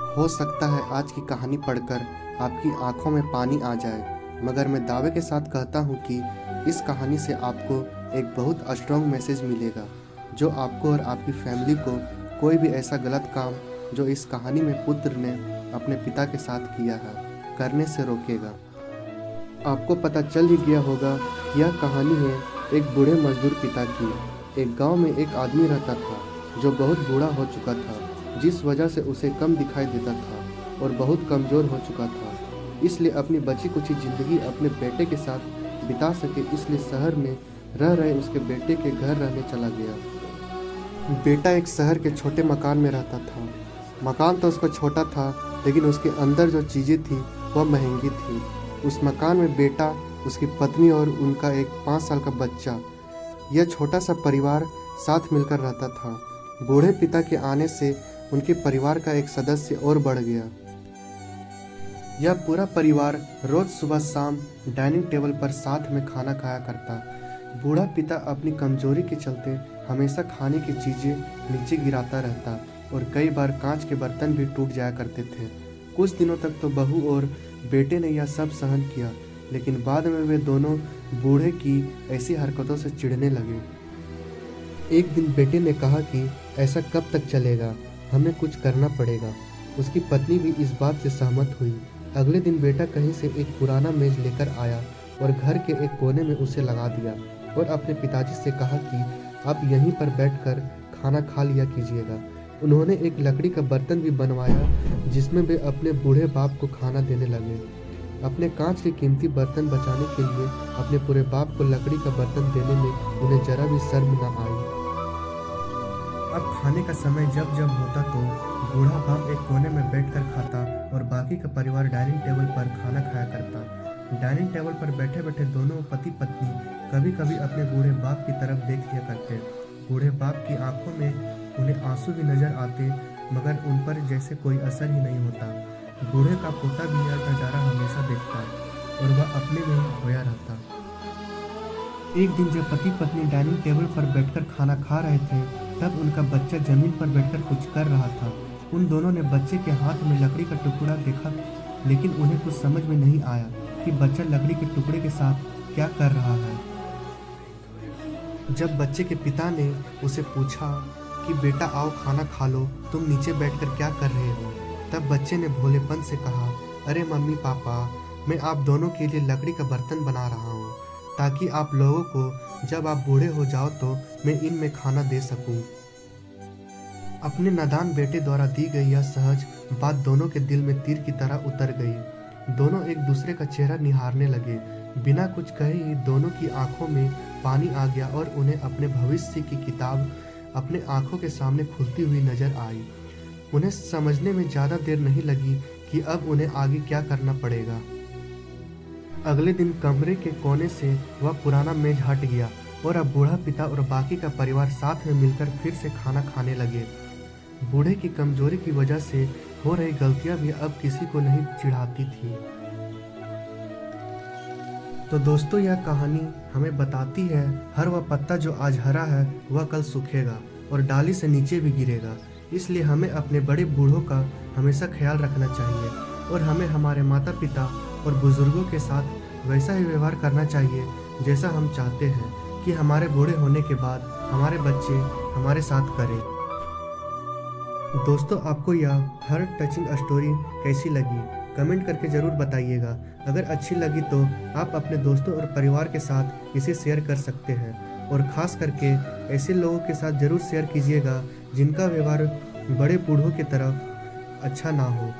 हो सकता है आज की कहानी पढ़कर आपकी आंखों में पानी आ जाए, मगर मैं दावे के साथ कहता हूँ कि इस कहानी से आपको एक बहुत स्ट्रॉन्ग मैसेज मिलेगा, जो आपको और आपकी फैमिली को कोई भी ऐसा गलत काम जो इस कहानी में पुत्र ने अपने पिता के साथ किया है, करने से रोकेगा। आपको पता चल ही गया होगा कि यह कहानी है एक बूढ़े मजदूर पिता की। एक गांव में एक आदमी रहता था जो बहुत बूढ़ा हो चुका था, जिस वजह से उसे कम दिखाई देता था और बहुत कमज़ोर हो चुका था। इसलिए अपनी बची कुछ ज़िंदगी अपने बेटे के साथ बिता सके, इसलिए शहर में रह रहे उसके बेटे के घर रहने चला गया। बेटा एक शहर के छोटे मकान में रहता था। मकान तो उसका छोटा था, लेकिन उसके अंदर जो चीज़ें थी वह महंगी थी। उस मकान में बेटा, उसकी पत्नी और उनका एक 5 साल का बच्चा, यह छोटा सा परिवार साथ मिलकर रहता था। बूढ़े पिता के आने से उनके परिवार का एक सदस्य और बढ़ गया। यह पूरा परिवार रोज सुबह शाम डाइनिंग टेबल पर साथ में खाना खाया करता। बूढ़ा पिता अपनी कमजोरी के चलते हमेशा खाने की चीज़ें नीचे गिराता रहता और कई बार कांच के बर्तन भी टूट जाया करते थे। कुछ दिनों तक तो बहू और बेटे ने यह सब सहन किया, लेकिन बाद में वे दोनों बूढ़े की ऐसी हरकतों से चिढ़ने लगे। एक दिन बेटे ने कहा कि ऐसा कब तक चलेगा, हमें कुछ करना पड़ेगा। उसकी पत्नी भी इस बात से सहमत हुई। अगले दिन बेटा कहीं से एक पुराना मेज लेकर आया और घर के एक कोने में उसे लगा दिया और अपने पिताजी से कहा कि आप यहीं पर बैठकर खाना खा लिया कीजिएगा। उन्होंने एक लकड़ी का बर्तन भी बनवाया जिसमें वे अपने बूढ़े बाप को खाना देने लगे। अपने कांच के कीमती बर्तन बचाने के लिए अपने पूरे बाप को लकड़ी का बर्तन देने में उन्हें जरा भी शर्म न आई। अब खाने का समय जब जब होता तो बूढ़ा बाप एक कोने में बैठकर खाता और बाकी का परिवार डाइनिंग टेबल पर खाना खाया करता। डाइनिंग टेबल पर बैठे बैठे दोनों पति पत्नी कभी कभी अपने बूढ़े बाप की तरफ देख लिया करते। बूढ़े बाप की आंखों में उन्हें आंसू भी नजर आते, मगर उन पर जैसे कोई असर ही नहीं होता। बूढ़े का पोता भी यह नज़ारा हमेशा देखता और वह अपने में ही खोया रहता। एक दिन जब पति पत्नी डाइनिंग टेबल पर बैठकर खाना खा रहे थे, तब उनका बच्चा जमीन पर बैठकर कुछ कर रहा था। उन दोनों ने बच्चे के हाथ में लकड़ी का टुकड़ा देखा, लेकिन उन्हें कुछ समझ में नहीं आया कि बच्चा लकड़ी के टुकड़े के साथ क्या कर रहा है। जब बच्चे के पिता ने उसे पूछा कि बेटा आओ खाना खा लो, तुम नीचे बैठकर क्या कर रहे हो, तब बच्चे ने भोलेपन से कहा, अरे मम्मी पापा, मैं आप दोनों के लिए लकड़ी का बर्तन बना रहा हूँ, ताकि आप लोगों को जब आप बूढ़े हो जाओ तो मैं इनमें खाना दे सकूं। अपने नादान बेटे द्वारा दी गई यह सहज बात दोनों के दिल में तीर की तरह उतर गई। दोनों एक दूसरे का चेहरा निहारने लगे। बिना कुछ कहे ही दोनों की आंखों में पानी आ गया और उन्हें अपने भविष्य की किताब अपने आंखों के सामने खुलती हुई नजर आई। उन्हें समझने में ज़्यादा देर नहीं लगी कि अब उन्हें आगे क्या करना पड़ेगा। अगले दिन कमरे के कोने से वह पुराना मेज हट गया और अब बूढ़ा पिता और बाकी का परिवार साथ में मिलकर फिर से खाना खाने लगे। बूढ़े की कमजोरी की वजह से हो रही गलतियां भी अब किसी को नहीं चिढ़ाती थी। तो दोस्तों, यह कहानी हमें बताती है हर वह पत्ता जो आज हरा है वह कल सूखेगा और डाली से नीचे भी गिरेगा। इसलिए हमें अपने बड़े बूढ़ों का हमेशा ख्याल रखना चाहिए और हमें हमारे माता पिता और बुजुर्गों के साथ वैसा ही व्यवहार करना चाहिए जैसा हम चाहते हैं कि हमारे बूढ़े होने के बाद हमारे बच्चे हमारे साथ करें। दोस्तों, आपको यह हर टचिंग स्टोरी कैसी लगी कमेंट करके ज़रूर बताइएगा। अगर अच्छी लगी तो आप अपने दोस्तों और परिवार के साथ इसे शेयर कर सकते हैं और ख़ास करके ऐसे लोगों के साथ ज़रूर शेयर कीजिएगा जिनका व्यवहार बड़े बूढ़ों की तरफ अच्छा ना हो।